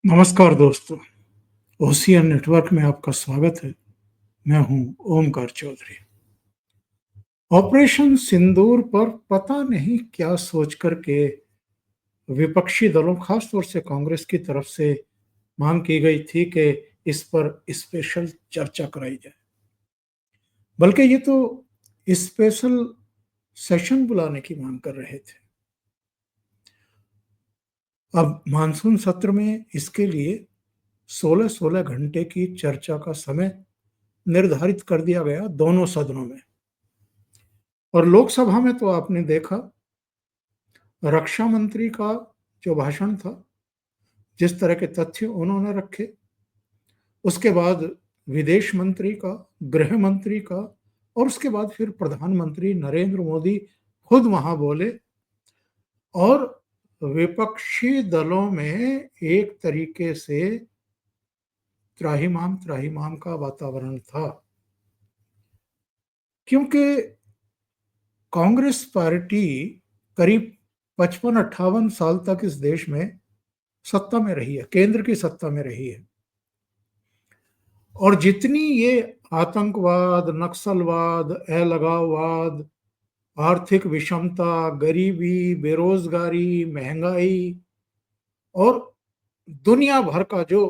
नमस्कार दोस्तों, ocean network में आपका स्वागत है। मैं हूं ओमकार चौधरी। ऑपरेशन सिंदूर पर पता नहीं क्या सोच करके विपक्षी दलों, खासतौर से कांग्रेस की तरफ से मांग की गई थी कि इस पर स्पेशल चर्चा कराई जाए। बल्कि ये तो स्पेशल सेशन बुलाने की मांग कर रहे थे। अब मानसून सत्र में इसके लिए 16-16 घंटे की चर्चा का समय निर्धारित कर दिया गया दोनों सदनों में। और लोकसभा में तो आपने देखा, रक्षा मंत्री का जो भाषण था, जिस तरह के तथ्य उन्होंने रखे, उसके बाद विदेश मंत्री का, गृह मंत्री का, और उसके बाद फिर प्रधानमंत्री नरेंद्र मोदी खुद वहां बोले। और विपक्षी दलों में एक तरीके से त्राहिमाम त्राहिमाम का वातावरण था, क्योंकि कांग्रेस पार्टी करीब 55-58 साल तक इस देश में सत्ता में रही है, केंद्र की सत्ता में रही है। और जितनी ये आतंकवाद, नक्सलवाद, अलगाववाद, आर्थिक विषमता, गरीबी, बेरोजगारी, महंगाई और दुनिया भर का जो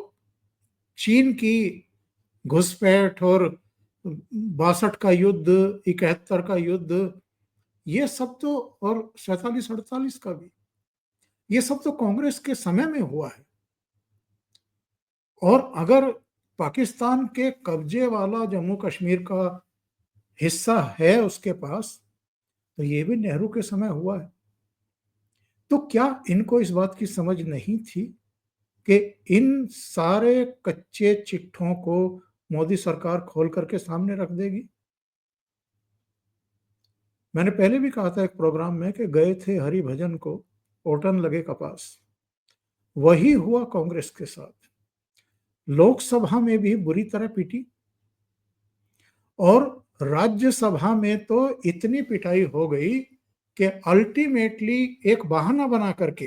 चीन की घुसपैठ और 62 का युद्ध, 71 का युद्ध, ये सब तो, और 47-48 का भी, ये सब तो कांग्रेस के समय में हुआ है। और अगर पाकिस्तान के कब्जे वाला जम्मू कश्मीर का हिस्सा है उसके पास, तो ये भी नेहरू के समय हुआ है। तो क्या इनको इस बात की समझ नहीं थी कि इन सारे कच्चे चिट्ठों को मोदी सरकार खोल करके सामने रख देगी? मैंने पहले भी कहा था एक प्रोग्राम में कि गए थे हरिभजन को, ओटन लगे कपास। वही हुआ कांग्रेस के साथ। लोकसभा में भी बुरी तरह पिटी, और राज्यसभा में तो इतनी पिटाई हो गई कि अल्टीमेटली एक बहाना बना करके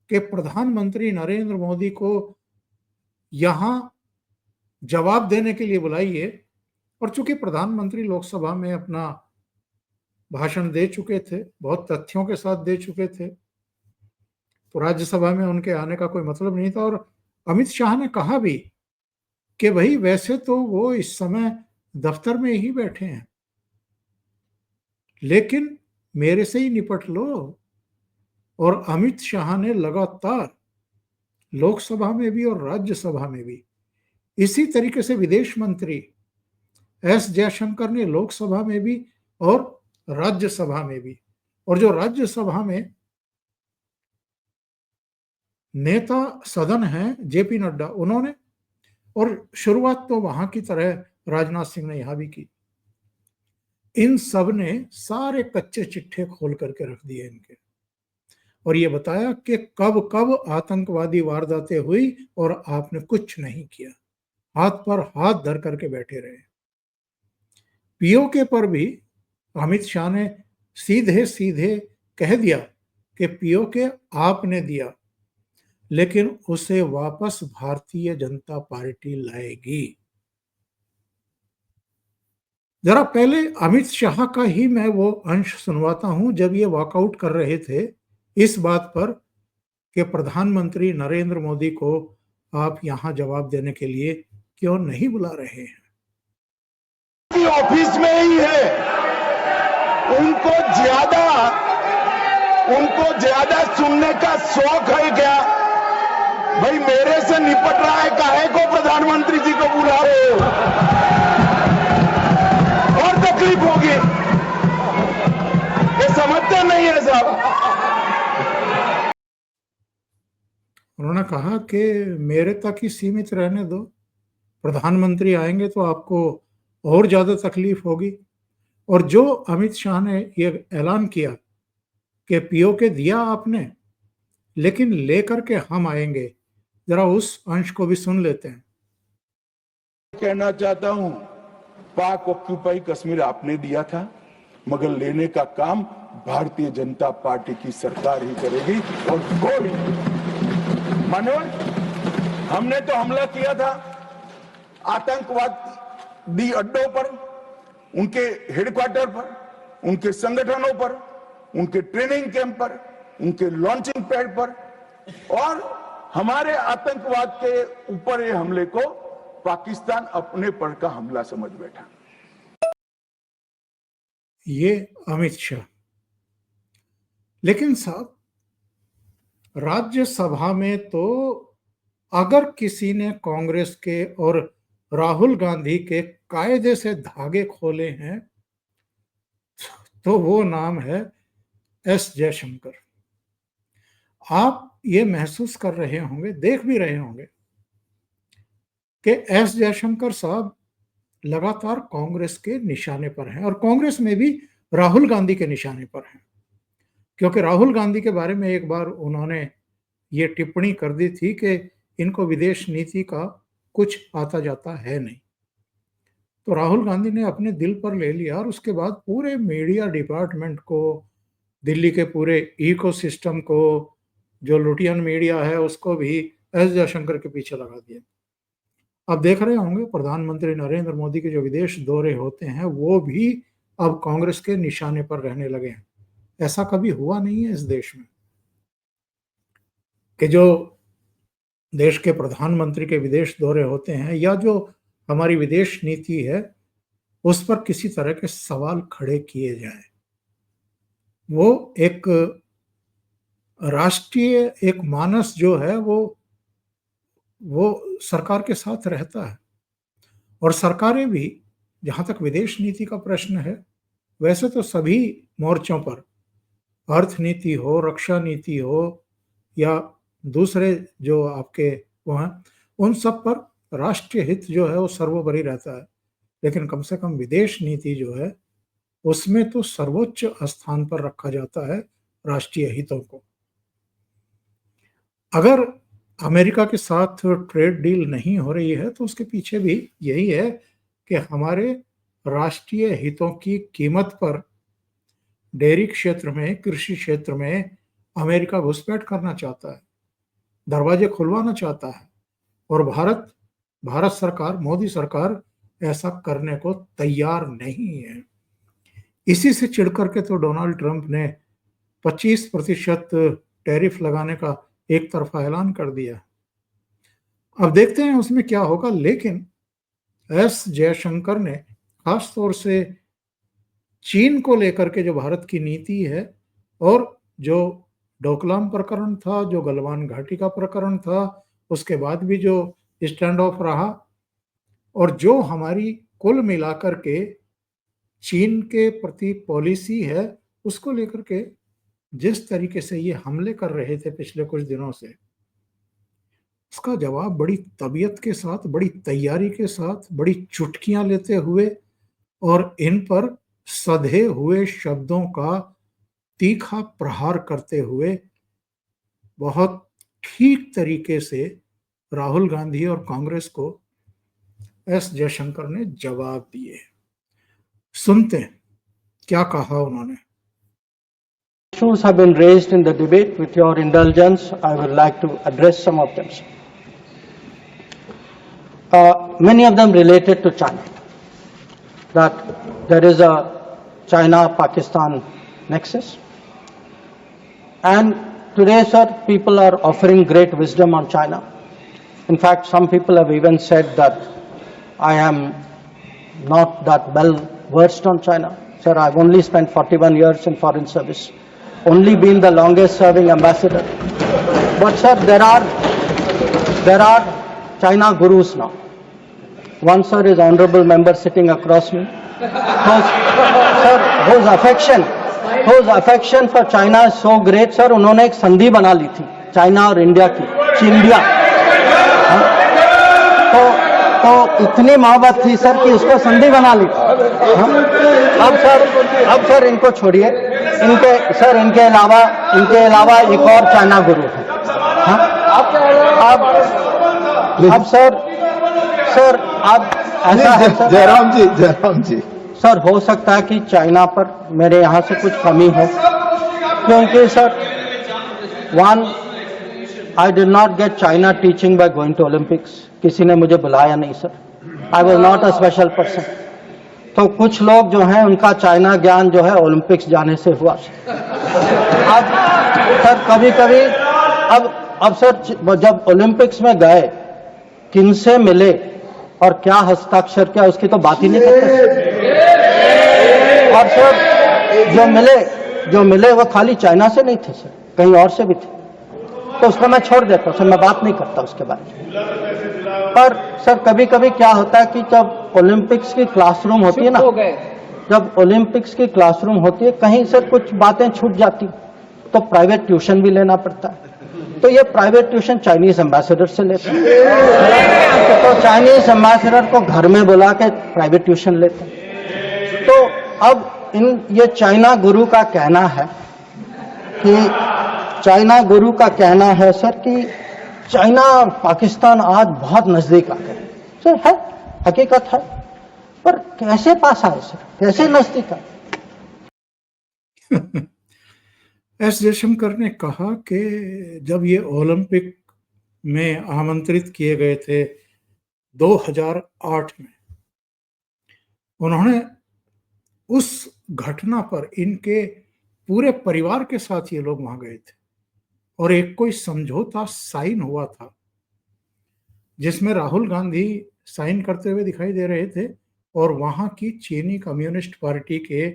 कि प्रधानमंत्री नरेंद्र मोदी को यहां जवाब देने के लिए बुलाइए। और चूंकि प्रधानमंत्री लोकसभा में अपना भाषण दे चुके थे, बहुत तथ्यों के साथ दे चुके थे, तो राज्यसभा में उनके आने का कोई मतलब नहीं था। और अमित शाह ने कहा भी कि भाई वैसे तो वो इस समय दफ्तर में ही बैठे हैं, लेकिन मेरे से ही निपट लो। और अमित शाह ने लगातार लोकसभा में भी और राज्यसभा में भी, इसी तरीके से विदेश मंत्री एस जयशंकर ने लोकसभा में भी और राज्यसभा में भी, और जो राज्यसभा में नेता सदन हैं जेपी नड्डा, उन्होंने, और शुरुआत तो वहां की तरह राजनाथ सिंह ने यहां भी की। इन सब ने सारे कच्चे चिट्ठे खोल करके रख दिए इनके, और ये बताया कि कब कब आतंकवादी वारदातें हुई और आपने कुछ नहीं किया, हाथ पर हाथ धर करके बैठे रहे। पीओके पर भी अमित शाह ने सीधे सीधे कह दिया कि पीओके आपने दिया, लेकिन उसे वापस भारतीय जनता पार्टी लाएगी। जरा पहले अमित शाह का ही मैं वो अंश सुनवाता हूं, जब ये वॉकआउट कर रहे थे इस बात पर कि प्रधानमंत्री नरेंद्र मोदी को आप यहां जवाब देने के लिए क्यों नहीं बुला रहे हैं। ऑफिस में ही है, उनको ज्यादा सुनने का शौक है क्या? भाई मेरे से निपट रहा है, काहे को प्रधानमंत्री जी को बुला रहे हो? और तकलीफ होगी, ये समझते नहीं है साहब। उन्होंने कहा कि मेरे तक ही सीमित रहने दो, प्रधानमंत्री आएंगे तो आपको और ज्यादा तकलीफ होगी। और जो अमित शाह ने ये ऐलान किया कि पीओके दिया आपने, लेकिन लेकर के हम आएंगे, जरा उस अंश को भी सुन लेते हैं। कहना चाहता हूं, पाक ऑक्यूपाई कश्मीर आपने दिया था, मगर लेने का काम भारतीय जनता पार्टी की सरकार ही करेगी, और कोई मान्यवर, हमने तो हमला किया था आतंकवादी अड्डों पर, उनके हेडक्वार्टर पर, उनके संगठनों पर, उनके ट्रेनिंग कैंप पर, उनके लॉन्चिंग पैड पर, और हमारे आतंकवाद के ऊपर ये हमले को पाकिस्तान अपने पर का हमला समझ बैठा। ये अमित शाह। लेकिन साहब, राज्यसभा में तो अगर किसी ने कांग्रेस के और राहुल गांधी के कायदे से धागे खोले हैं तो वो नाम है एस जयशंकर। आप ये महसूस कर रहे होंगे, देख भी रहे होंगे कि एस जयशंकर साहब लगातार कांग्रेस के निशाने पर हैं और कांग्रेस में भी राहुल गांधी के निशाने पर हैं, क्योंकि राहुल गांधी के बारे में एक बार उन्होंने ये टिप्पणी कर दी थी कि इनको विदेश नीति का कुछ आता जाता है नहीं। तो राहुल गांधी ने अपने दिल पर ले लिया और उसके बाद पूरे मीडिया डिपार्टमेंट को, दिल्ली के पूरे इकोसिस्टम को, जो लुटियन मीडिया है उसको भी एस जयशंकर के पीछे लगा दिया। अब देख रहे होंगे प्रधानमंत्री नरेंद्र मोदी के जो विदेश दौरे होते हैं वो भी अब कांग्रेस के निशाने पर रहने लगे हैं। ऐसा कभी हुआ नहीं है इस देश में कि जो देश के प्रधानमंत्री के विदेश दौरे होते हैं या जो हमारी विदेश नीति है उस पर किसी तरह के सवाल खड़े किए जाए। वो एक राष्ट्रीय एक मानस जो है वो सरकार के साथ रहता है, और सरकारें भी, जहां तक विदेश नीति का प्रश्न है, वैसे तो सभी मोर्चों पर, अर्थ नीति हो, रक्षा नीति हो या दूसरे जो आपके वो हैं, उन सब पर राष्ट्रीय हित जो है वो सर्वोपरि रहता है। लेकिन कम से कम विदेश नीति जो है उसमें तो सर्वोच्च स्थान पर रखा जाता है राष्ट्रीय हितों को। अगर अमेरिका के साथ ट्रेड डील नहीं हो रही है तो उसके पीछे भी यही है कि हमारे राष्ट्रीय हितों की कीमत पर डेयरी क्षेत्र में, कृषि क्षेत्र में अमेरिका घुसपैठ करना चाहता है, दरवाजे खुलवाना चाहता है, और भारत सरकार, मोदी सरकार ऐसा करने को तैयार नहीं है। इसी से चिढ़ करके तो डोनाल्ड ट्रंप ने 25% टैरिफ लगाने का एक तरफा ऐलान कर दिया। अब देखते हैं उसमें क्या होगा। लेकिन एस जयशंकर ने खास तौर से चीन को लेकर के जो भारत की नीति है, और जो डोकलाम प्रकरण था, जो गलवान घाटी का प्रकरण था, उसके बाद भी जो स्टैंड ऑफ रहा, और जो हमारी कुल मिलाकर के चीन के प्रति पॉलिसी है, उसको लेकर के जिस तरीके से ये हमले कर रहे थे पिछले कुछ दिनों से, उसका जवाब बड़ी तबीयत के साथ, बड़ी तैयारी के साथ, बड़ी चुटकियां लेते हुए और इन पर सधे हुए शब्दों का तीखा प्रहार करते हुए बहुत ठीक तरीके से राहुल गांधी और कांग्रेस को एस जयशंकर ने जवाब दिए। सुनते हैं क्या कहा उन्होंने। Issues have been raised in the debate. With your indulgence, I would like to address some of them. Many of them related to China. That there is a China-Pakistan nexus. And today, sir, people are offering great wisdom on China. In fact, some people have even said that I am not that well versed on China. Sir, I've only spent 41 years in foreign service. Only been the longest serving ambassador. But sir, there are China gurus now. One sir is honorable member sitting across me. Whose affection for China is so great, sir, उन्होंने एक संधि बना ली थी China और India की, चिंडिया। तो इतनी मोहब्बत थी सर कि उसको संधि बना ली थी। अब सर इनको छोड़िए, इनके अलावा एक और चाइना गुरु है। अब सर अब ऐसा है सर, जयराम जी सर, हो सकता है कि चाइना पर मेरे यहाँ से कुछ कमी हो, क्योंकि sir I did not get China teaching by going to Olympics. किसी ने मुझे बुलाया नहीं sir. I was not a special person. तो कुछ लोग जो हैं उनका चाइना ज्ञान जो है ओलंपिक्स जाने से हुआ. अब सर कभी-कभी अब सर जब ओलंपिक्स में गए किनसे मिले और क्या हस्ताक्षर किया उसकी तो बात ही नहीं करते. और सर जो मिले वो खाली चाइना से नहीं थे सर, कहीं और से भी थे. तो उसको मैं छोड़ देता हूं सर, मैं बात नहीं करता उसके बारे में. पर सर कभी कभी क्या होता है कि जब ओलंपिक्स की क्लासरूम होती है ना, जब ओलंपिक्स की क्लासरूम होती है कहीं से कुछ बातें छूट जाती तो प्राइवेट ट्यूशन भी लेना पड़ता है. तो ये प्राइवेट ट्यूशन चाइनीज एम्बेसडर से लेते हैं. तो चाइनीज एम्बेसडर को घर में बुला के प्राइवेट ट्यूशन लेते हैं. तो अब ये चाइना गुरु का कहना है कि सर कि चाइना पाकिस्तान आज बहुत नजदीक आ गए. सर है, हकीकत है, पर कैसे पास आए सर, कैसे नजदीक आए? एस जयशंकर ने कहा कि जब ये ओलंपिक में आमंत्रित किए गए थे 2008 में, उन्होंने उस घटना पर इनके पूरे परिवार के साथ ये लोग वहां गए थे और एक कोई समझौता साइन हुआ था जिसमें राहुल गांधी साइन करते हुए दिखाई दे रहे थे और वहां की चीनी कम्युनिस्ट पार्टी के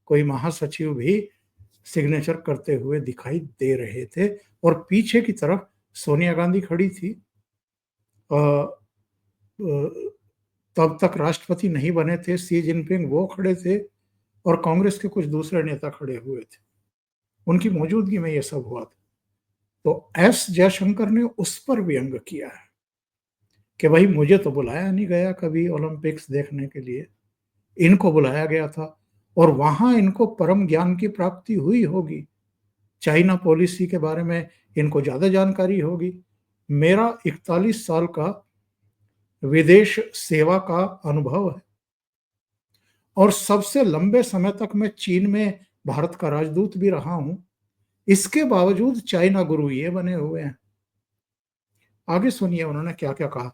कोई महासचिव भी सिग्नेचर करते हुए दिखाई दे रहे थे और पीछे की तरफ सोनिया गांधी खड़ी थी. तब तक राष्ट्रपति नहीं बने थे शी जिनपिंग, वो खड़े थे और कांग्रेस के कुछ दूसरे नेता खड़े हुए थे. उनकी मौजूदगी में यह सब हुआ था. तो एस जयशंकर ने उस पर व्यंग किया है कि भाई मुझे तो बुलाया नहीं गया कभी ओलंपिक्स देखने के लिए, इनको बुलाया गया था और वहां इनको परम ज्ञान की प्राप्ति हुई होगी. चाइना पॉलिसी के बारे में इनको ज्यादा जानकारी होगी. मेरा 41 साल का विदेश सेवा का अनुभव है और सबसे लंबे समय तक मैं चीन में भारत का राजदूत भी रहा हूं. इसके बावजूद चाइना गुरु ये बने हुए हैं. आगे सुनिए उन्होंने क्या क्या कहा.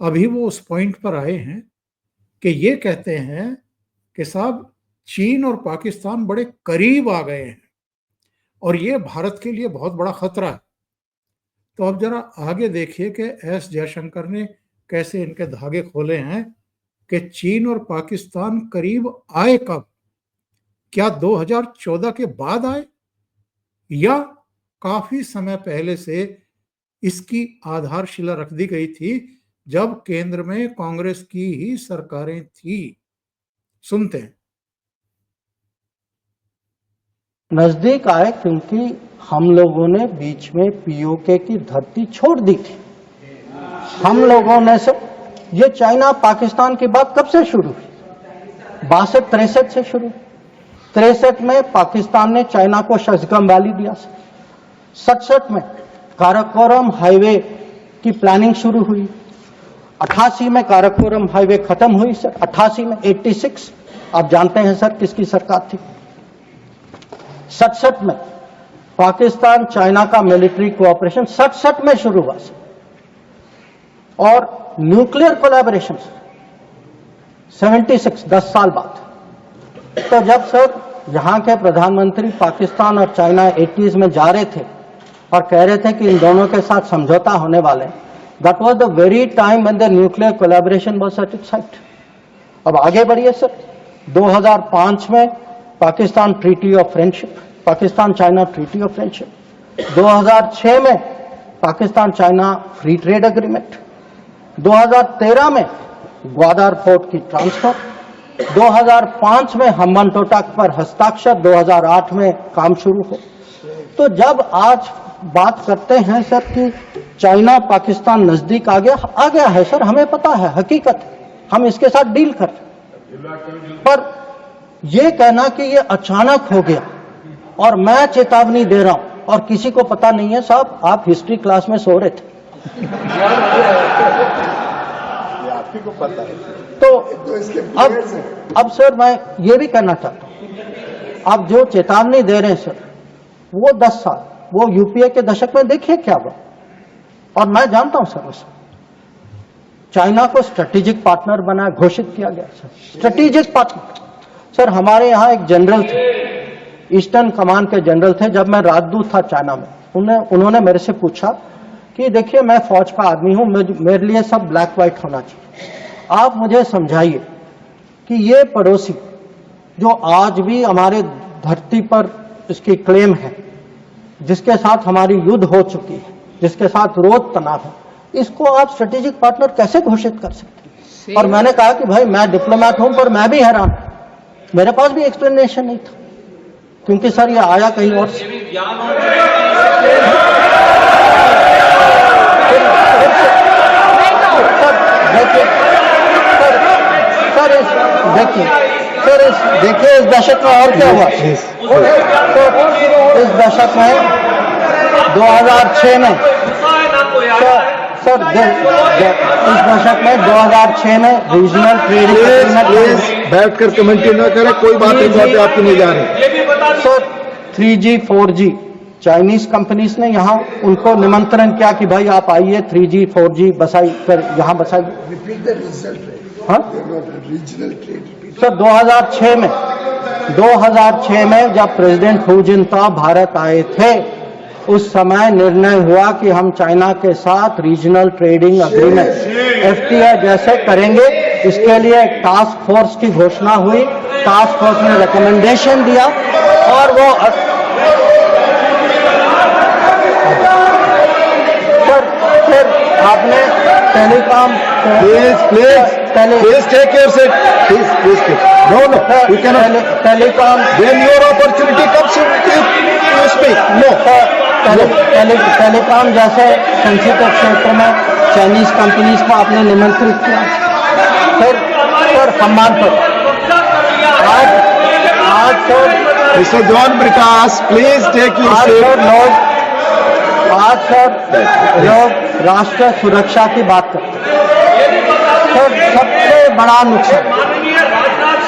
अभी वो उस पॉइंट पर आए हैं कि ये कहते हैं कि साहब चीन और पाकिस्तान बड़े करीब आ गए हैं और ये भारत के लिए बहुत बड़ा खतरा है. तो अब जरा आगे देखिए कि एस जयशंकर ने कैसे इनके धागे खोले हैं कि चीन और पाकिस्तान करीब आए कब, क्या 2014 के बाद आए या काफी समय पहले से इसकी आधारशिला रख दी गई थी जब केंद्र में कांग्रेस की ही सरकारें थी. सुनते हैं. नजदीक आए क्योंकि हम लोगों ने बीच में पीओके की धरती छोड़ दी थी. हम लोगों ने से ये चाइना पाकिस्तान की बात कब से शुरू हुई? 62-63 से शुरू. 63 में पाकिस्तान ने चाइना को शशगम वैली दिया. 67 में काराकोरम हाईवे की प्लानिंग शुरू हुई. 88 में काराकोरम हाईवे खत्म हुई सर. 88 में 86 आप जानते हैं सर किसकी सरकार थी. 67 में पाकिस्तान चाइना का मिलिट्री कोऑपरेशन 67 में शुरू हुआ सर. और न्यूक्लियर कोलैबोरेशन 76 10 साल बाद. तो जब सर यहां के प्रधानमंत्री पाकिस्तान और चाइना 80s में जा रहे थे और कह रहे थे कि इन दोनों के साथ समझौता होने वाले, that was the very time when the nuclear collaboration was at its height. अब आगे बढ़िए सर. 2005 में Pakistan treaty of friendship, Pakistan China treaty of friendship. 2006 में Pakistan China free trade agreement. 2013 में ग्वादर पोर्ट की ट्रांसफर. 2005 में हम्बनटोटा पर हस्ताक्षर. 2008 में काम शुरू हो. तो जब आज बात करते हैं सर कि चाइना पाकिस्तान नजदीक आ गया है सर, हमें पता है, हकीकत है, हम इसके साथ डील कर रहे. पर यह कहना कि ये अचानक हो गया और मैं चेतावनी दे रहा हूं और किसी को पता नहीं है, साहब आप हिस्ट्री क्लास में सो रहे थे. आपको पता है. तो अब सर मैं ये भी कहना चाहता हूं, आप जो चेतावनी दे रहे हैं सर, वो 10 साल, वो यूपीए के दशक में देखिए क्या हुआ. और मैं जानता हूं सर उसे, चाइना को स्ट्रेटेजिक पार्टनर बना घोषित किया गया सर, स्ट्रेटेजिक पार्टनर। सर हमारे यहाँ एक जनरल थे, ईस्टर्न कमान के जनरल थे, जब मैं राजदूत था चाइना में, उन्होंने मेरे से पूछा कि देखिए मैं फौज का आदमी हूं, मेरे लिए सब ब्लैक व्हाइट होना चाहिए, आप मुझे समझाइए कि ये पड़ोसी जो आज भी हमारे धरती पर इसकी क्लेम है, जिसके साथ हमारी युद्ध हो चुकी है, जिसके साथ रोज तनाव है, इसको आप स्ट्रेटेजिक पार्टनर कैसे घोषित कर सकते हैं? और मैंने कहा कि भाई मैं डिप्लोमेट हूं, पर मैं भी हैरान, मेरे पास भी एक्सप्लेनेशन नहीं था, क्योंकि सर ये आया कहीं और से। देखिए इस दशक में और क्या हुआ। इस दशक में 2006 में सर इस दशक में 2006 में रीजनल ट्रेडिंग एग्रीमेंट, बैठकर कमेंट न करें, कोई बात नहीं आपकी नहीं जा रही sir. 3G 4G Chinese companies ने यहाँ उनको निमंत्रण किया कि भाई आप आइए 3G 4G बसाई कर यहाँ बसाइए। हाँ सर 2006 में जब प्रेसिडेंट हू जिनताओ भारत आए थे, उस समय निर्णय हुआ कि हम चाइना के साथ रीजनल ट्रेडिंग एग्रीमेंट FTA जैसे करेंगे। इसके लिए एक टास्क फोर्स की घोषणा हुई, टास्क फोर्स ने रिकमेंडेशन दिया और वो फिर आपने telecom please take your seat, please no you can telecom when your opportunity comes you speak. No telecom जैसे सेंसिटिव क्षेत्र में चाइनीज कंपनीज को आपने निमंत्रित किया, फिर सम्मान पर आज तो mister John Brittas please take your seat. आज सर लोग राष्ट्र सुरक्षा की बात करते हैं, सर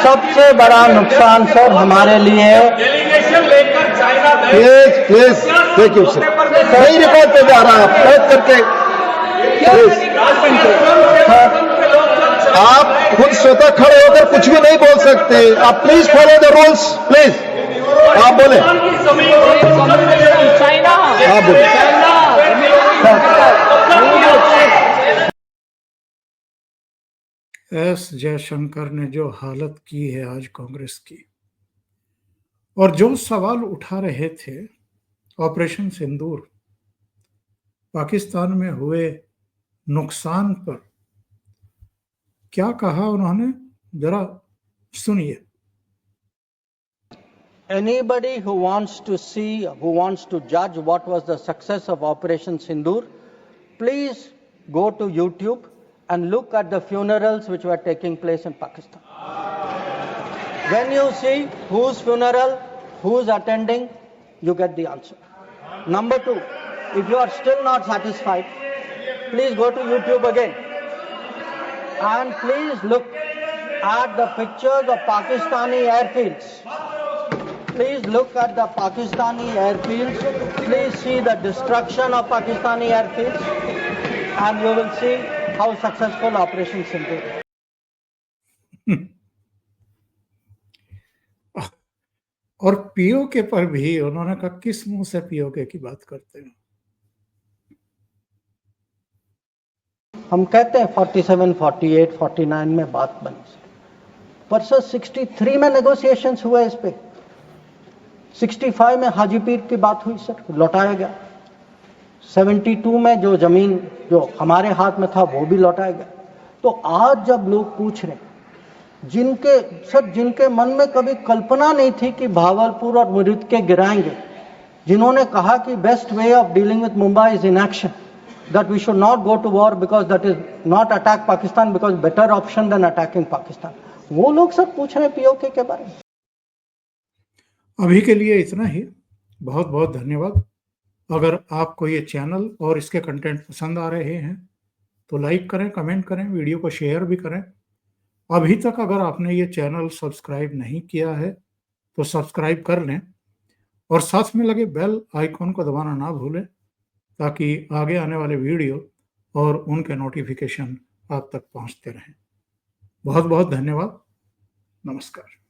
सबसे बड़ा नुकसान सर हमारे लिए प्लीज टेक योर सीट। नहीं रिकॉर्ड पे जा रहा, आप बैठ करके आप खुद स्वतः खड़े होकर कुछ भी नहीं बोल सकते, आप please follow the rules, please आप बोले, आप बोले। एस जयशंकर ने जो हालत की है आज कांग्रेस की, और जो सवाल उठा रहे थे ऑपरेशन सिंदूर, पाकिस्तान में हुए नुकसान पर, क्या कहा उन्होंने, जरा सुनिए। Anybody who wants to see, who wants to judge what was the success of Operation Sindoor, please go to YouTube and look at the funerals which were taking place in Pakistan. When you see whose funeral, who's attending, you get the answer. Number two, if you are still not satisfied, please go to YouTube again and please look at the pictures of Pakistani airfields. Please look at the Pakistani airfields. Please see the destruction of Pakistani airfields, and you will see how successful Operation Sindoor is. और PoK पर भी उन्होंने कहा, किस मुंह से PoK की बात करते हैं? हम कहते हैं 47, 48, 49 में बात बनी, पर सर 63 में नेगोशिएशंस हुए इस पे। 65 में हाजीपीर की बात हुई सर, लौटाया गया। 72 में जो जमीन जो हमारे हाथ में था वो भी लौटाया गया। तो आज जब लोग पूछ रहे, जिनके मन में कभी कल्पना नहीं थी कि भावलपुर और मुरीद के गिराएंगे, जिन्होंने कहा कि best way of dealing with Mumbai is inaction, that we should not go to war because that is not attack Pakistan because better option than attacking Pakistan, वो लोग सब पूछ रहे हैं पीओके के बारे में। अभी के लिए इतना ही, बहुत बहुत धन्यवाद। अगर आपको ये चैनल और इसके कंटेंट पसंद आ रहे हैं तो लाइक करें, कमेंट करें, वीडियो को शेयर भी करें। अभी तक अगर आपने ये चैनल सब्सक्राइब नहीं किया है तो सब्सक्राइब कर लें और साथ में लगे बेल आइकॉन को दबाना ना भूलें, ताकि आगे आने वाले वीडियो और उनके नोटिफिकेशन आप तक पहुंचते रहें। बहुत बहुत धन्यवाद। नमस्कार।